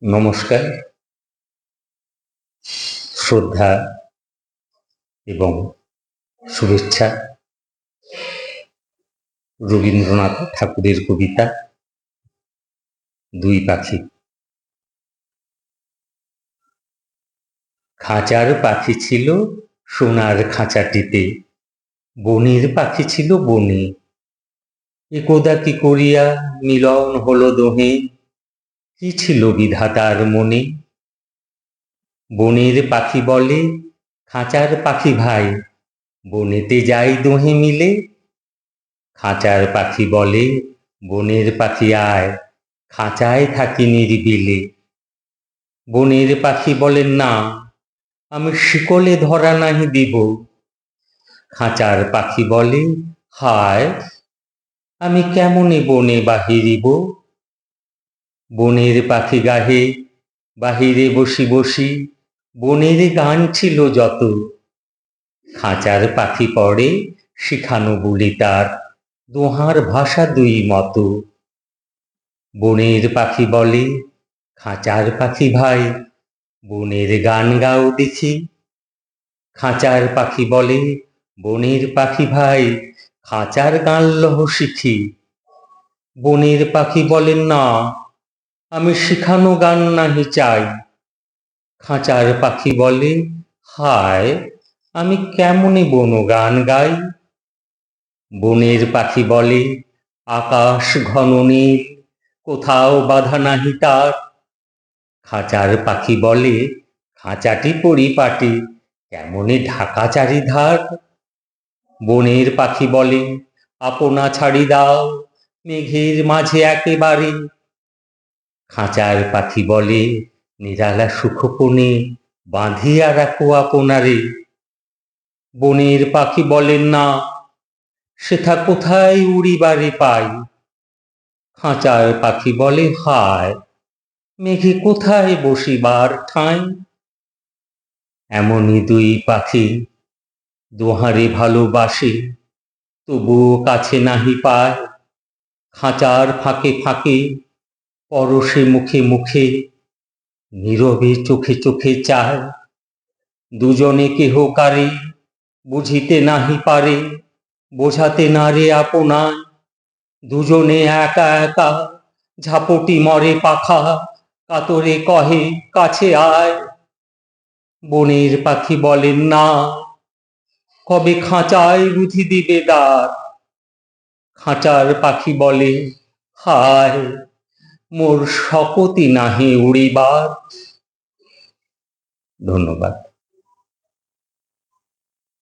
নমস্কার, শ্রদ্ধা এবং শুভেচ্ছা। রবীন্দ্রনাথ ঠাকুরের কবিতা দুই পাখি। খাঁচার পাখি ছিল সোনার খাঁচাটিতে, বনের পাখি ছিল বনে। একদা কি করিয়া মিলন হলো দোহে, কি ছিল বিধাতার মনে। বনের পাখি বলে খাঁচার পাখি ভাই, বনেতে যাই দোহে মিলে। খাঁচার পাখি বলে বনের পাখি আয়, খাঁচায় থাকি নিরিবিলে। বনের পাখি বলেন না, আমি শিকলে ধরা নাহি দিব। খাঁচার পাখি বলে হায়, আমি কেমনে বনে বাহিরিব। বনের পাখি গাহে বাহিরে বসি বসি, বনের গান ছিল যত। খাঁচার পাখি পড়ে শিখানো বলি তার, দোহার ভাষা দুই মতো। বনের পাখি বলে খাঁচার পাখি ভাই, বনের গান গাও দেখি। খাঁচার পাখি বলে বনের পাখি ভাই, খাঁচার গান লহ শিখি। বনের পাখি বলেন না, আমি শিখানো গান নাহি চাই। খাঁচার পাখি বলে হায়, আমি কেমনে বন গান গাই। বনের পাখি বলে আকাশ ঘন নীল, কোথাও বাধা নাহি তার। খাঁচার পাখি বলে খাঁচাটি পরিপাটি, কেমনে ঢাকা চারিধার। বনের পাখি বলে আপনা ছাড়ি দাও, মেঘের মাঝে একেবারে। খাঁচার পাখি বলে নিরালা সুখপনে, বাঁধিয়া রাখো আপনারে। বনের পাখি বলেন না, সেথা কোথায় উড়িবারে পাই। খাঁচার পাখি বলে হায়, মেঘে কোথায় বসিবার ঠাঁই। এমনই দুই পাখি দোহারে ভালোবাসে, তবুও কাছে নাহি পায়। খাঁচার ফাঁকে ফাঁকে, পরশে মুখে মুখে, নীরবে চোখে চোখে চায়। দুজনে কেহ কারে বুঝিতে নাহি পারে, বোঝাতে নারে আপনায়। দুজনে একা একা ঝাপটি মরে পাখা, কাতরে কহে কাছে আয়। বনের পাখি বলেন না, কবে খাঁচায় বুঝি দিবে দ্বার। খাঁচার পাখি বলে হায়, মোর শকতি নাহি উড়িবার। ধন্যবাদ।